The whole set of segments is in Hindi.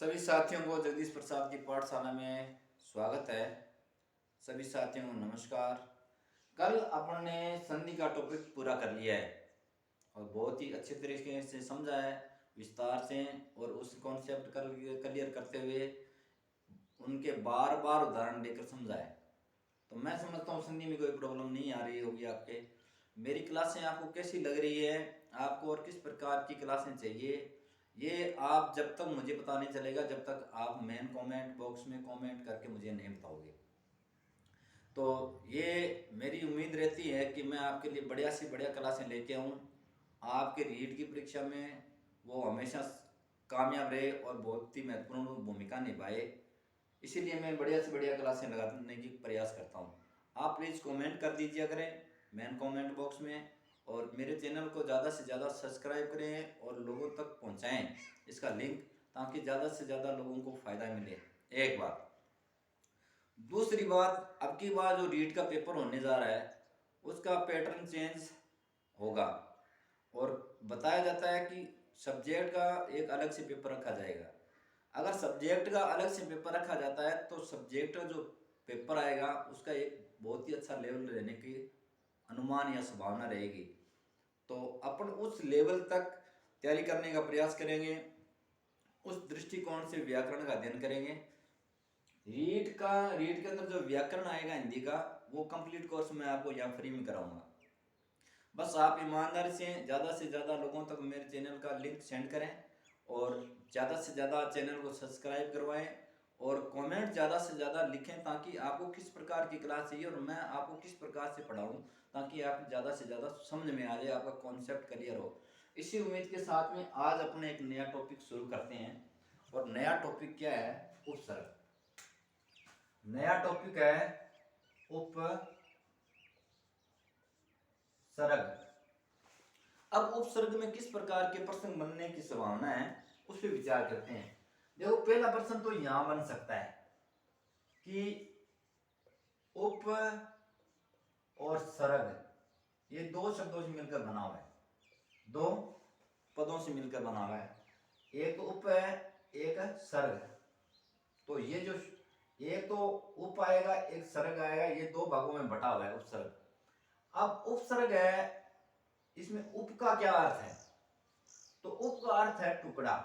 सभी साथियों को जगदीश प्रसाद की पाठशाला में स्वागत है। सभी साथियों को नमस्कार। कल अपन ने संधि का टॉपिक पूरा कर लिया है और बहुत ही अच्छे तरीके से समझा है विस्तार से, और उस कॉन्सेप्ट कर क्लियर करते हुए उनके बार बार उदाहरण देकर समझा है। तो मैं समझता हूँ संधि में कोई प्रॉब्लम नहीं आ रही होगी आपके। मेरी क्लासें आपको कैसी लग रही है, आपको और किस प्रकार की क्लासें चाहिए, ये आप जब तक मुझे पता नहीं चलेगा, जब तक आप मेन कमेंट बॉक्स में कमेंट करके मुझे नहीं बताओगे। तो ये मेरी उम्मीद रहती है कि मैं आपके लिए बढ़िया से बढ़िया क्लासें लेके आऊँ, आपके रीट की परीक्षा में वो हमेशा कामयाब रहे और बहुत ही महत्वपूर्ण भूमिका निभाए। इसीलिए मैं बढ़िया से बढ़िया क्लासें लगाने की प्रयास करता हूँ। आप प्लीज़ कमेंट कर दीजिए करें मेन कमेंट बॉक्स में, और मेरे चैनल को ज़्यादा से ज़्यादा सब्सक्राइब करें और लोगों तक पहुँचाएँ इसका लिंक, ताकि ज़्यादा से ज़्यादा लोगों को फ़ायदा मिले। एक बात। दूसरी बात, अब की बार जो रीट का पेपर होने जा रहा है उसका पैटर्न चेंज होगा, और बताया जाता है कि सब्जेक्ट का एक अलग से पेपर रखा जाएगा। अगर सब्जेक्ट का अलग से पेपर रखा जाता है तो सब्जेक्ट का जो पेपर आएगा उसका एक बहुत ही अच्छा लेवल रहने की अनुमान या संभावना रहेगी। तो अपन उस लेवल तक तैयारी करने का प्रयास करेंगे, उस दृष्टिकोण से व्याकरण का अध्ययन करेंगे। रीट के अंदर जो व्याकरण आएगा हिंदी का, वो कंप्लीट कोर्स मैं आपको यहाँ फ्री में कराऊंगा। बस आप ईमानदारी से ज़्यादा लोगों तक मेरे चैनल का लिंक सेंड करें, और ज़्यादा से ज़्यादा चैनल को सब्सक्राइब करवाएं, और कमेंट ज़्यादा से ज़्यादा लिखें, ताकि आपको किस प्रकार की क्लास चाहिए और मैं आपको किस प्रकार से पढ़ाऊँ, ताकि आप ज़्यादा से ज़्यादा समझ में आ जाए, आपका कॉन्सेप्ट क्लियर हो। इसी उम्मीद के साथ में आज अपने एक नया टॉपिक शुरू करते हैं। और नया टॉपिक क्या है? उपसर्ग। नया टॉपिक है उपसर्ग। अब उपसर्ग में किस प्रकार के प्रश्न बनने की संभावना है उस पर विचार करते हैं। देखो, पहला प्रश्न तो यहां बन सकता है कि उप और सर्ग ये दो शब्दों से मिलकर बना हुआ है, दो पदों से मिलकर बना हुआ है। एक उप है, एक सर्ग। तो ये जो एक तो उप आएगा, एक सर्ग आएगा, ये दो भागों में बटा हुआ है उपसर्ग। अब उपसर्ग है, इसमें उप का क्या अर्थ है? तो उप का अर्थ है टुकड़ा,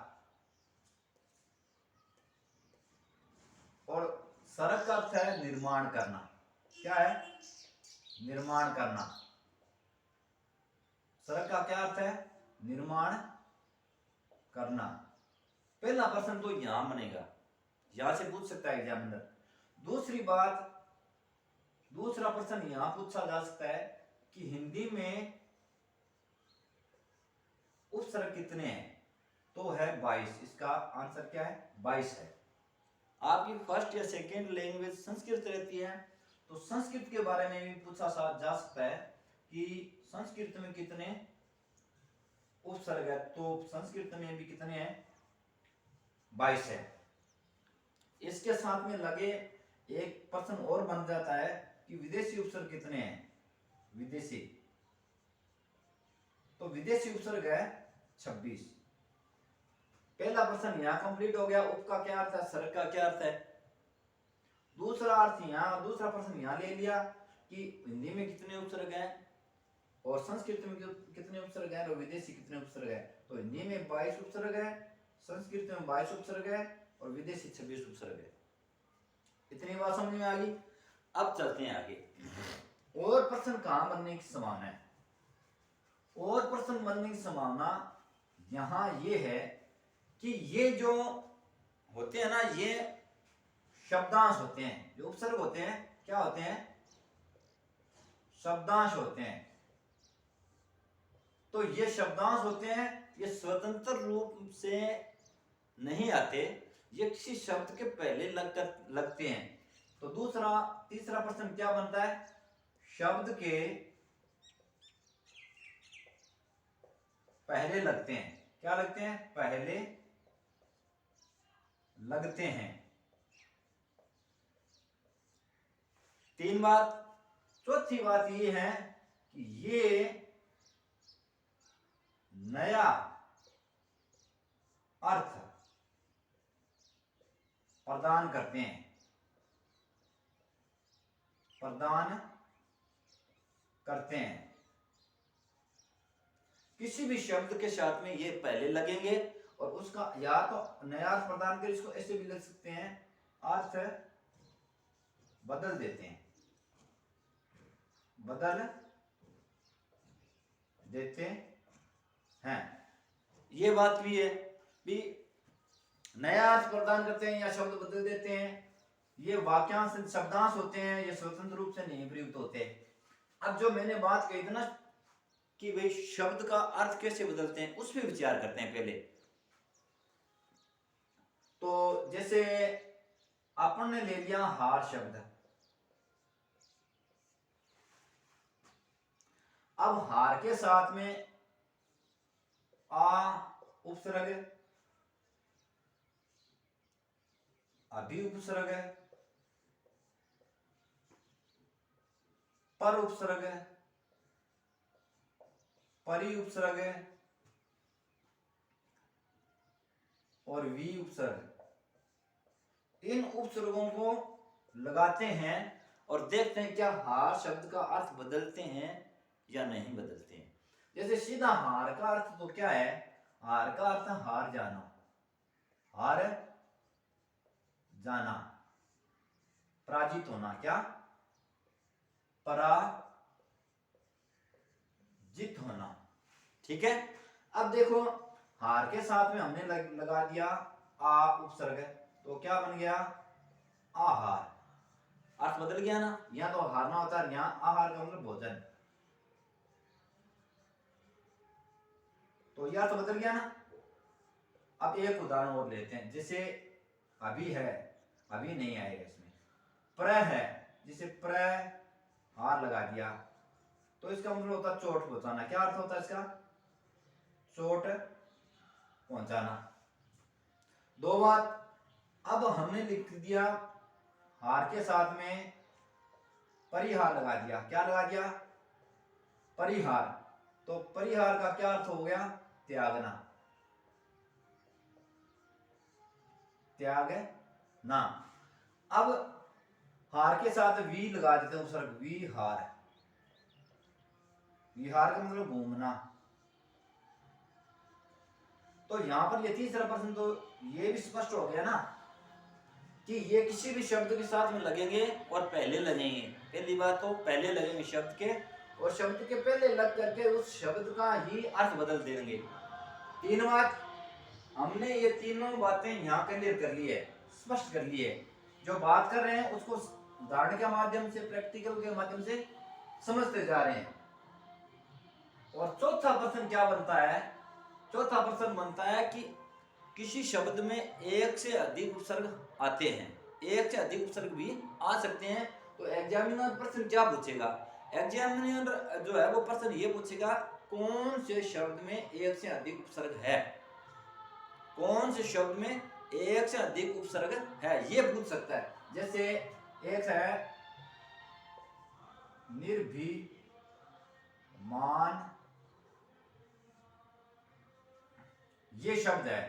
और सर्ग का अर्थ है निर्माण करना। क्या है? निर्माण करना। सर्ग का क्या अर्थ है? निर्माण करना। पहला प्रश्न तो यहां बनेगा, यहां से पूछ सकता है एग्जामिनर। दूसरी बात, दूसरा प्रश्न यहां पूछा जा सकता है कि हिंदी में उपसर्ग कितने हैं? तो है 22। इसका आंसर क्या है? 22 है। आपकी फर्स्ट या सेकेंड लैंग्वेज संस्कृत रहती है, तो संस्कृत के बारे में भी पूछा जा सकता है कि संस्कृत में कितने उपसर्ग है। तो संस्कृत में भी कितने हैं? 22 है। इसके साथ में लगे एक प्रश्न और बन जाता है कि विदेशी उपसर्ग कितने हैं? विदेशी, तो विदेशी उपसर्ग है 26। पहला प्रश्न यहां कंप्लीट हो गया। उप का क्या अर्थ है, सर्ग का क्या अर्थ है। दूसरा अर्थ यहां, दूसरा प्रश्न यहां ले लिया कि हिंदी में कितने उपसर्ग हैं और संस्कृत में कितने उपसर्ग हैं और विदेशी कितने उपसर्ग हैं। तो हिंदी में 22 उपसर्ग है, संस्कृत में 22 उपसर्ग है और विदेशी 26 उपसर्ग है। इतनी बात समझ में आ गई। अब चलते हैं आगे। और प्रश्न कहां बनने की संभावना है? और प्रश्न बनने की संभावना यहां ये है कि ये जो होते हैं ना, ये शब्दांश होते हैं। जो उपसर्ग होते हैं क्या होते हैं? शब्दांश होते हैं। तो ये शब्दांश होते हैं, ये स्वतंत्र रूप से नहीं आते, ये किसी शब्द के पहले लगते हैं। तो तीसरा प्रश्न क्या बनता है? शब्द के पहले लगते हैं। क्या लगते हैं? पहले लगते हैं। तीन बात। चौथी बात ये है कि ये नया अर्थ प्रदान करते हैं, प्रदान करते हैं। किसी भी शब्द के साथ में ये पहले लगेंगे और उसका या तो नया अर्थ प्रदान कर, इसको ऐसे भी लिख सकते हैं, अर्थ बदल देते हैं, बदल देते हैं। ये बात भी है भी नया अर्थ प्रदान करते हैं या शब्द बदल देते हैं। ये वाक्यांश शब्दांश होते हैं, ये स्वतंत्र रूप से नहीं प्रयुक्त होते। अब जो मैंने बात कही थी ना कि भाई शब्द का अर्थ कैसे बदलते हैं, उस पर विचार करते हैं पहले। तो जैसे अपन ने ले लिया हार शब्द, अब हार के साथ में आ उपसर्ग है, अभी उपसर्ग है, पर उपसर्ग है, परि उपसर्ग है और वी उपसर्ग। इन उपसर्गों को लगाते हैं और देखते हैं क्या हार शब्द का अर्थ बदलते हैं या नहीं बदलते हैं। जैसे सीधा हार का अर्थ तो क्या है, हार का अर्थ हार जाना, हार जाना, पराजित होना, क्या पराजित होना। ठीक है, अब देखो हार के साथ में हमने लगा दिया आ उपसर्ग, तो क्या बन गया आहार, अर्थ बदल गया ना। यहाँ तो हारना होता है, यहाँ आहार का मतलब भोजन, तो यह तो बदल गया ना। अब एक उदाहरण और लेते हैं, जैसे अभी है, अभी नहीं आएगा इसमें, प्र है, जिसे प्र हार लगा दिया तो इसका मतलब होता है चोट पहुंचाना। क्या अर्थ होता है इसका, चोट पहुंचाना। दो बात, अब हमने लिख दिया हार के साथ में परिहार लगा दिया, क्या लगा दिया परिहार, तो परिहार का क्या अर्थ हो गया त्यागना, त्यागना। अब हार के साथ वी लगा देते हैं उपसर्ग, विहार, विहार का मतलब घूमना। तो यहां पर ये तीसरा प्रश्न तो ये भी स्पष्ट हो गया ना कि ये किसी भी शब्द के साथ में लगेंगे और पहले लगेंगे। पहली बात तो पहले लगेंगे शब्द के, और शब्द के पहले लग करके उस शब्द का ही अर्थ बदल देंगे। तीन बात हमने ये तीनों बातें यहाँ क्लियर कर ली है, स्पष्ट कर ली है। जो बात कर रहे हैं उसको उदाहरण के माध्यम से, प्रैक्टिकल के माध्यम से समझते जा रहे हैं। और चौथा प्रश्न क्या बनता है, चौथा प्रश्न बनता है कि किसी शब्द में एक से अधिक उपसर्ग आते हैं, एक से अधिक उपसर्ग भी आ सकते हैं। तो एग्जामिनर प्रश्न क्या पूछेगा, एग्जामिनर जो है वो प्रश्न ये पूछेगा कौन से शब्द में एक से अधिक उपसर्ग है, कौन से शब्द में एक से अधिक उपसर्ग है, ये पूछ सकता है। जैसे एक है निर्भीमान, ये शब्द है,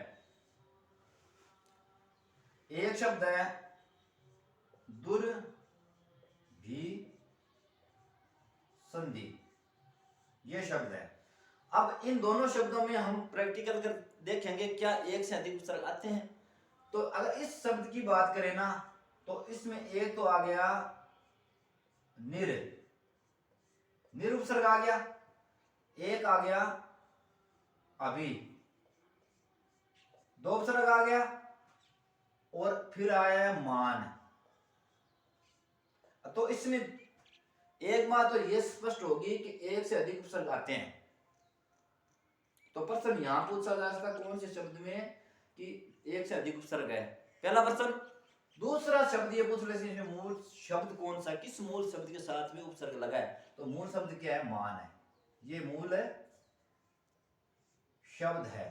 एक शब्द है दुर्भिसंधि, ये शब्द है। अब इन दोनों शब्दों में हम प्रैक्टिकल कर देखेंगे क्या एक से अधिक उपसर्ग आते हैं। तो अगर इस शब्द की बात करें ना तो इसमें एक तो आ गया निर उपसर्ग आ गया, एक आ गया अभी, दो उपसर्ग आ गया और फिर आया मान। तो इसमें एक बात तो ये स्पष्ट होगी कि एक से अधिक उपसर्ग आते हैं। तो प्रश्न यहां पूछा जा सकता कौन से शब्द में कि एक से अधिक उपसर्ग है, पहला प्रश्न। दूसरा शब्द ये पूछ रहे हैं मूल शब्द कौन सा, किस मूल शब्द के साथ में उपसर्ग लगा है। तो मूल शब्द क्या है, मान है, ये मूल शब्द है,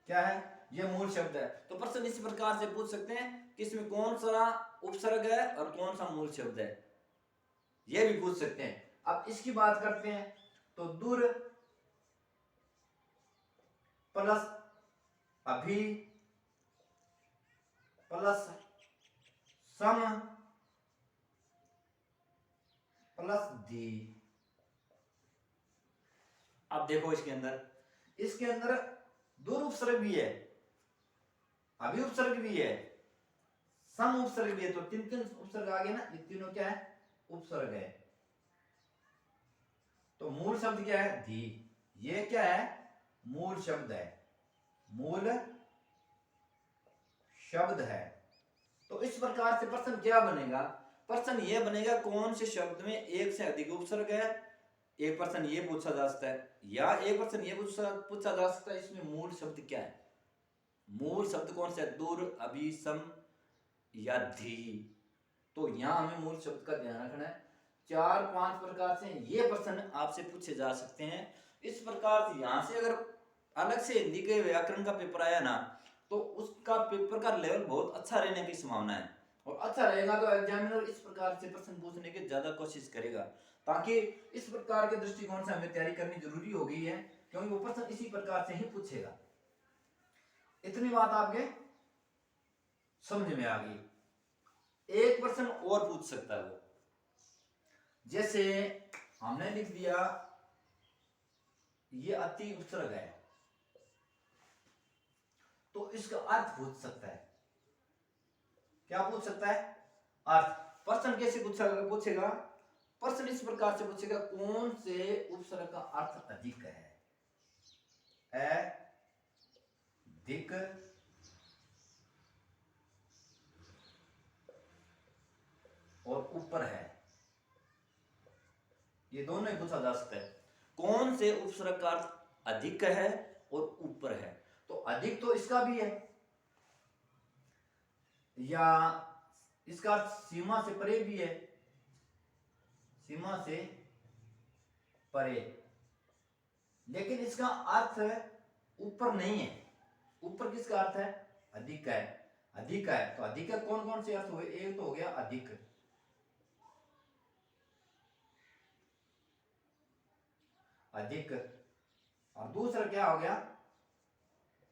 क्या है, ये मूल शब्द है। तो प्रश्न इस प्रकार से पूछ सकते हैं कि इसमें कौन सा उपसर्ग है और कौन सा मूल शब्द है, ये भी पूछ सकते हैं। अब इसकी बात करते हैं तो दूर प्लस अभी प्लस सम प्लस धी। अब देखो इसके अंदर दूर उपसर्ग भी है, अभी उपसर्ग भी है, सम उपसर्ग भी है, तो तीन तीन उपसर्ग आ गए ना, ये तीनों क्या है, उपसर्ग है। तो मूल शब्द क्या है, धी। ये क्या है, मूल शब्द है, मूल शब्द है। तो इस प्रकार से प्रश्न क्या बनेगा, प्रश्न ये बनेगा कौन से शब्द में एक से अधिक उपसर्ग है। एक प्रश्न ये पूछा जा सकता है, या एक प्रश्न ये पूछा जा सकता है इसमें मूल शब्द क्या है, मूल शब्द कौन सा है, दूर, अभी, सम या धी। तो यहाँ हमें मूल शब्द का ध्यान रखना है। 4-5 प्रकार से ये प्रश्न आपसे पूछे जा सकते हैं। इस प्रकार से यहाँ से अगर अलग से हिंदी के व्याकरण का पेपर आया ना, तो उसका पेपर का लेवल बहुत अच्छा रहने की संभावना है, और अच्छा रहेगा तो एग्जामिनर इस प्रकार से प्रश्न पूछने की ज्यादा कोशिश करेगा, ताकि इस प्रकार के दृष्टिकोण से हमें तैयारी करनी जरूरी हो गई है, क्योंकि वो प्रश्न इसी प्रकार से ही पूछेगा। इतनी बात आपके समझ में आ गई। एक प्रश्न और पूछ सकता है वो, जैसे हमने लिख दिया ये अति उपसर्ग है, तो इसका अर्थ पूछ सकता है। क्या पूछ सकता है, अर्थ। प्रश्न कैसे पूछेगा, प्रश्न इस प्रकार से पूछेगा, कौन से उपसर्ग का अर्थ अधिक है, अधिक और ऊपर है, ये दोनों ही पूछा जा सकता है। कौन से उपसर्ग का अर्थ अधिक है और ऊपर है, तो अधिक तो इसका भी है, या इसका अर्थ सीमा से परे भी है, सीमा से परे, लेकिन इसका अर्थ ऊपर नहीं है। ऊपर किसका अर्थ है, अधिक है, अधिक है। तो अधिक है कौन कौन से अर्थ हुए, एक तो हो गया अधिक, अधिक, और दूसरा क्या हो गया,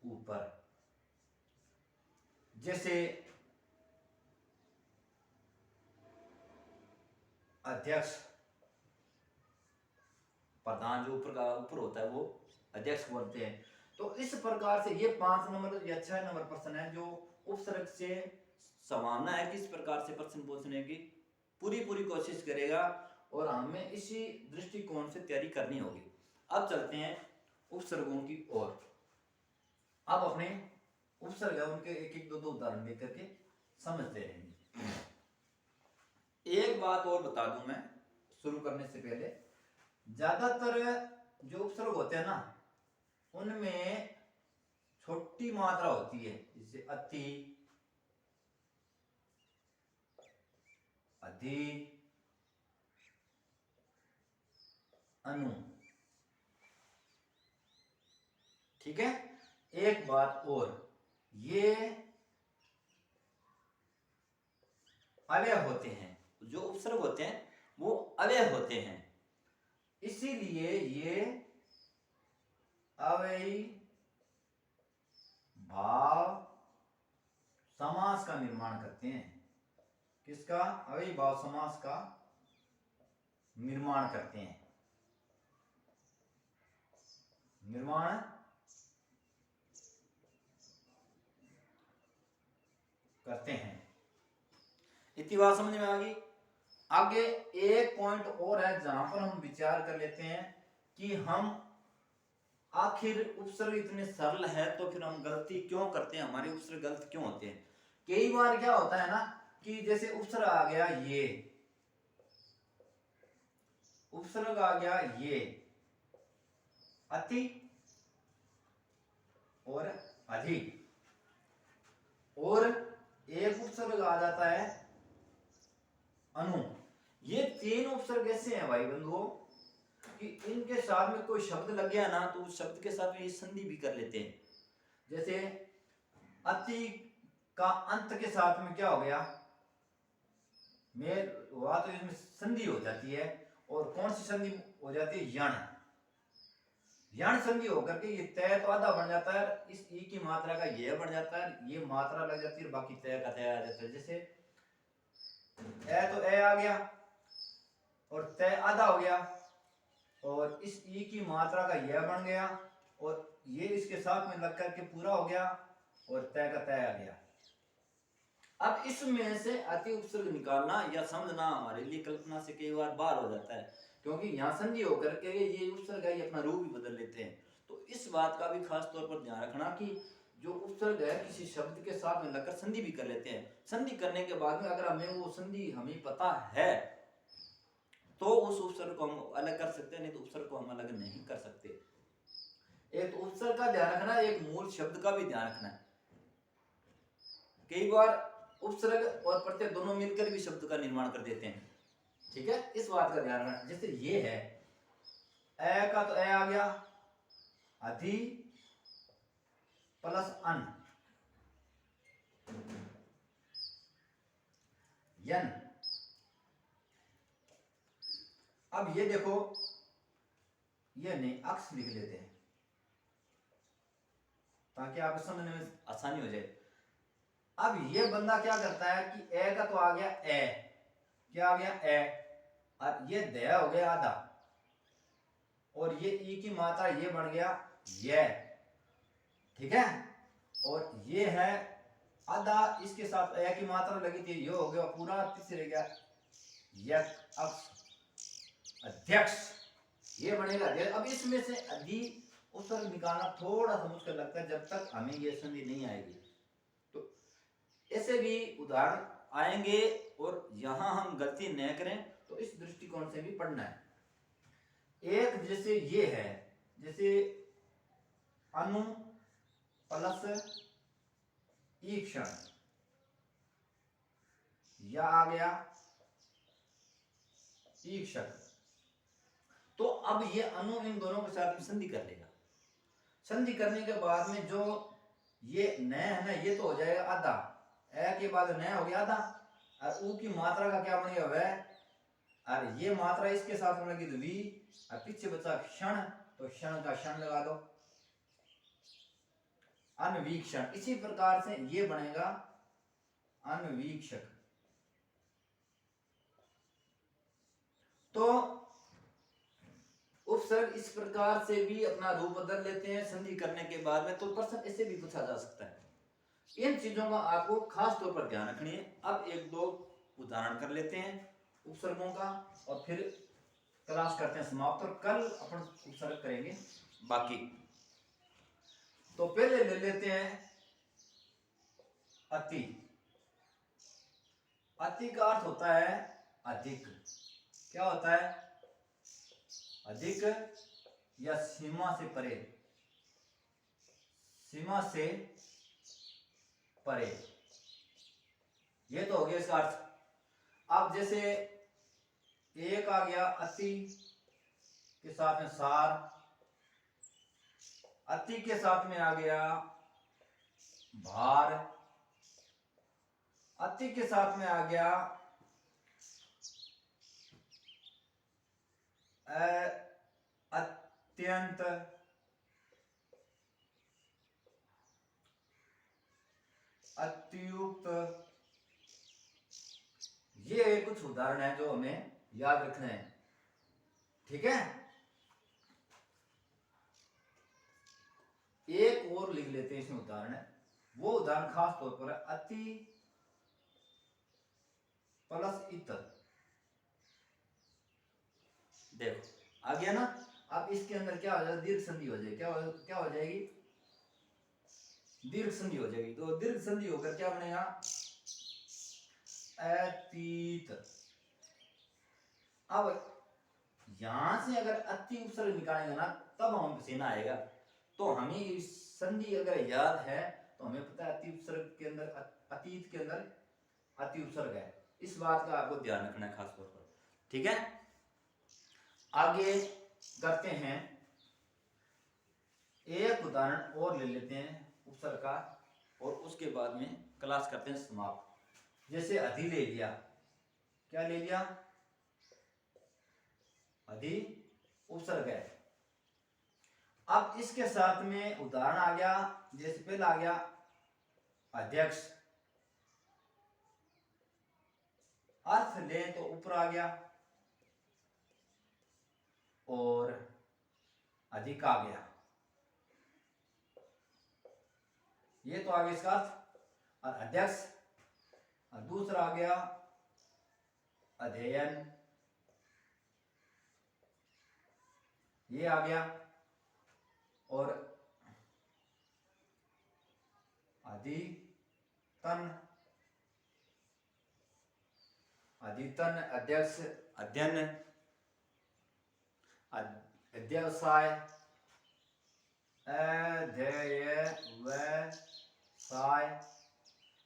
ऊपर। जैसे अध्यक्ष, प्रधान जो ऊपर होता है वो अध्यक्ष बोलते हैं। तो इस प्रकार से ये 5 नंबर या 6 नंबर प्रश्न है, जो उपसर्ग से संभावना है कि इस प्रकार से प्रश्न पूछने की पूरी कोशिश करेगा, और हमें इसी दृष्टिकोण से तैयारी करनी होगी। अब चलते हैं उपसर्गों की ओर। अब अपने उपसर्ग है उनके एक एक दो उदाहरण लेकर के समझते रहेंगे। एक बात और बता दूं मैं शुरू करने से पहले, ज्यादातर जो उपसर्ग होते हैं ना, उनमें छोटी मात्रा होती है, जैसे अति, अधि, अनु। ठीक है। एक बात और, ये अव्यय होते हैं, जो उपसर्ग होते हैं वो अव्यय होते हैं, इसीलिए ये अव्ययी भाव समास का निर्माण करते हैं। किसका, अव्ययी भाव समास का निर्माण करते हैं, निर्माण करते हैं। इतनी बात समझ में आ गई। आगे एक पॉइंट और है जहां पर हम विचार कर लेते हैं कि हम आखिर उपसर्ग इतने सरल है तो फिर हम गलती क्यों करते हैं, हमारे उपसर्ग गलत क्यों होते हैं। कई बार क्या होता है ना कि जैसे उपसर्ग आ गया ये, उपसर्ग आ गया ये, अति और अधिक, और एक उपसर्ग आ जाता है अनु। ये 3 उपसर्ग ऐसे हैं भाई बंधुओं कि इनके साथ में कोई शब्द लग गया ना, तो उस शब्द के साथ में ये संधि भी कर लेते हैं। जैसे अति का अंत के साथ में क्या हो गया, मेल हुआ, तो इसमें संधि हो जाती है। और कौन सी संधि हो जाती है, यण। यण संधि होकर के ये तय तो आधा बन जाता है, इस ई की मात्रा का ये बन जाता है, ये मात्रा लग जाती है, बाकी तय का तय आ जाता है। जैसे ए तो ए आ गया और तय आधा हो गया, और इस ई की मात्रा का यह बन गया, और ये इसके साथ में लग करके पूरा हो गया, और तय का तय आ गया। अब इसमें से अति उपसर्ग निकालना या समझना हमारे लिए कल्पना से कई बार बाहर हो जाता है, क्योंकि यहाँ संधि होकर के ये उपसर्ग है, ये अपना रूप भी बदल लेते हैं। तो इस बात का भी खास तौर पर ध्यान रखना कि जो उपसर्ग है किसी शब्द के साथ में लगकर संधि भी कर लेते हैं। संधि करने के बाद में अगर हमें वो संधि हमें पता है तो उस उपसर्ग को हम अलग कर सकते हैं, नहीं तो उपसर्ग को हम अलग नहीं कर सकते। एक तो उपसर्ग का ध्यान रखना, एक मूल शब्द का भी ध्यान रखना है। कई बार उपसर्ग और प्रत्यय दोनों मिलकर भी शब्द का निर्माण कर देते हैं, ठीक है, इस बात का ध्यान रखना। जैसे ये है ए का तो ए आ गया, अधि प्लस अन, यन। अब ये देखो, ये नहीं अक्स लिख लेते हैं ताकि आपको समझने में आसानी हो जाए। अब ये बंदा क्या करता है कि ए का तो आ गया ए, क्या आ गया ए, और ये दया हो गया आधा, और ये ई की मात्रा ये बन गया ये, ठीक है, और ये है आधा, इसके साथ ए की मात्रा लगी थी, ये हो गया पूरा, तीसरे गया यक अक्ष अध्यक्ष, ये बनेगा। अब इसमें से अधि उपसर्ग निकालना थोड़ा सा मुश्किल लगता है जब तक हमें ये संधि नहीं आएगी। तो ऐसे भी उदाहरण आएंगे, और यहां हम गलती न करें तो इस दृष्टिकोण से भी पढ़ना है। एक जैसे ये है, जैसे अनु प्लस ईक्षण, या आ गया ईक्षक, तो अब ये अनु इन दोनों के साथ में संधि कर लेगा। संधि करने के बाद में जो ये न है ना, ये तो हो जाएगा आधा, ए के बाद न हो गया आधा, और ऊ की मात्रा का क्या बनेगा वह, और ये मात्रा इसके साथ में लगी तो वी, और पीछे बचा क्षण, तो क्षण का क्षण लगा दो, अनवीक्षण। इसी प्रकार से ये बनेगा अनवीक्षक। तो उपसर्ग इस प्रकार से भी अपना रूप बदल लेते हैं संधि करने के बाद में। तो प्रश्न ऐसे भी पूछा जा सकता है, इन चीजों का आपको खास तौर पर ध्यान रखनी है। अब एक दो उदाहरण कर लेते हैं उपसर्गों का, और फिर क्लास करते हैं समाप्त, और कल अपन उपसर्ग करेंगे बाकी। तो पहले ले लेते हैं अति। अति का अर्थ होता है अधिक, क्या होता है, अधिक या सीमा से परे, सीमा से परे, ये तो हो गया इसका अर्थ। अब जैसे एक आ गया अति के साथ में सार, अति के साथ में आ गया भार, अति के साथ में आ गया अत्यंत, अत्युक्त। ये कुछ उदाहरण है जो हमें याद रखने हैं, ठीक है। एक और लिख लेते हैं इसमें उदाहरण है, वो उदाहरण खास तौर पर है अति प्लस इतर। देखो आ गया ना। अब इसके अंदर क्या हो जाएगा, दीर्घ संधि हो जाएगी, क्या हो जाएगी, दीर्घ संधि हो जाएगी। तो दीर्घ संधि होकर क्या बनेगा, अतीत। अब यहां से अगर अति उपसर्ग निकालेंगे ना तब हमें पसीना आएगा। तो हमें संधि अगर याद है तो हमें पता है अति उपसर्ग के अंदर, अतीत के अंदर अति उपसर्ग है। इस बात का आपको ध्यान रखना है खास तौर पर, ठीक है। आगे करते हैं, एक उदाहरण और ले लेते हैं उपसर्ग का, और उसके बाद में क्लास करते हैं समाप्त। जैसे अधि ले लिया, क्या ले लिया, अधि उपसर्ग है। अब इसके साथ में उदाहरण आ गया, जैसे पहला आ गया अध्यक्ष, अर्थ ले तो ऊपर आ गया, और अधिक आ गया, ये तो आ गया इसका अर्थ और अध्यक्ष। और दूसरा आ गया अध्ययन, ये आ गया, और अधितन, अधितन अध्यक्ष अध्ययन, अध्यवसाय अध्यवसाय।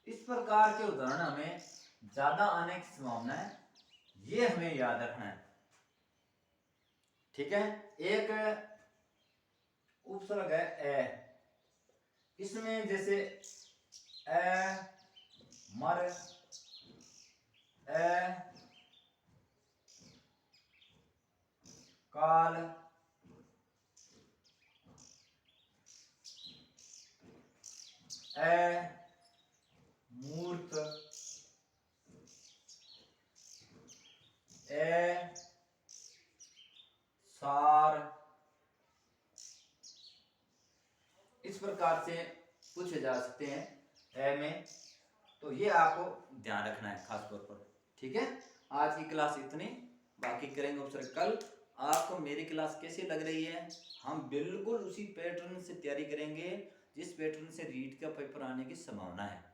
इस प्रकार के उदाहरण हमें ज्यादा आने की संभावना है, ये हमें याद रखना है। ठीक है, एक उपसर्ग है ए, इसमें जैसे ए मर, ए काल, ए मूर्त, ए सार, इस प्रकार से पूछे जा सकते हैं ए में। तो ये आपको ध्यान रखना है खास तौर पर। ठीक है, आज की क्लास इतनी, बाकी करेंगे उपसर्ग कल। आपको मेरी क्लास कैसी लग रही है? हम बिल्कुल उसी पैटर्न से तैयारी करेंगे जिस पैटर्न से रीट का पेपर आने की संभावना है।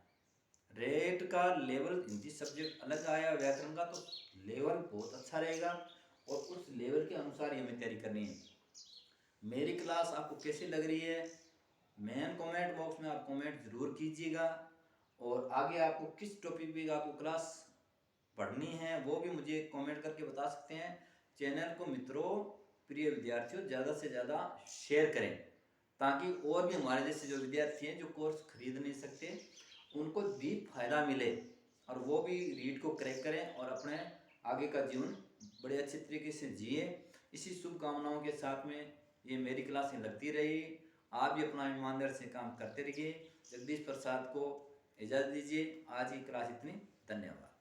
रेट का लेवल हिंदी सब्जेक्ट अलग आया, व्याकरण का तो लेवल बहुत अच्छा रहेगा, और उस लेवल के अनुसार ही हमें तैयारी करनी है। मेरी क्लास आपको कैसी लग रही है? मेन कमेंट बॉक्स में आप कमेंट जरूर कीजिएगा, और आगे आपको किस टॉपिक पे आपको क्लास पढ़नी है वो भी मुझे कमेंट करके बता सकते हैं। चैनल को मित्रों, प्रिय विद्यार्थियों, ज़्यादा से ज़्यादा शेयर करें, ताकि और भी हमारे जैसे जो विद्यार्थी हैं जो कोर्स खरीद नहीं सकते उनको भी फायदा मिले, और वो भी रीड को क्रैक करें और अपने आगे का जीवन बड़े अच्छे तरीके से जिए। इसी शुभकामनाओं के साथ में ये मेरी क्लासें लगती रही। आप भी अपना ईमानदार से काम करते रहिए। जगदीश प्रसाद को इजाज़त दीजिए। आज की क्लास इतनी, धन्यवाद।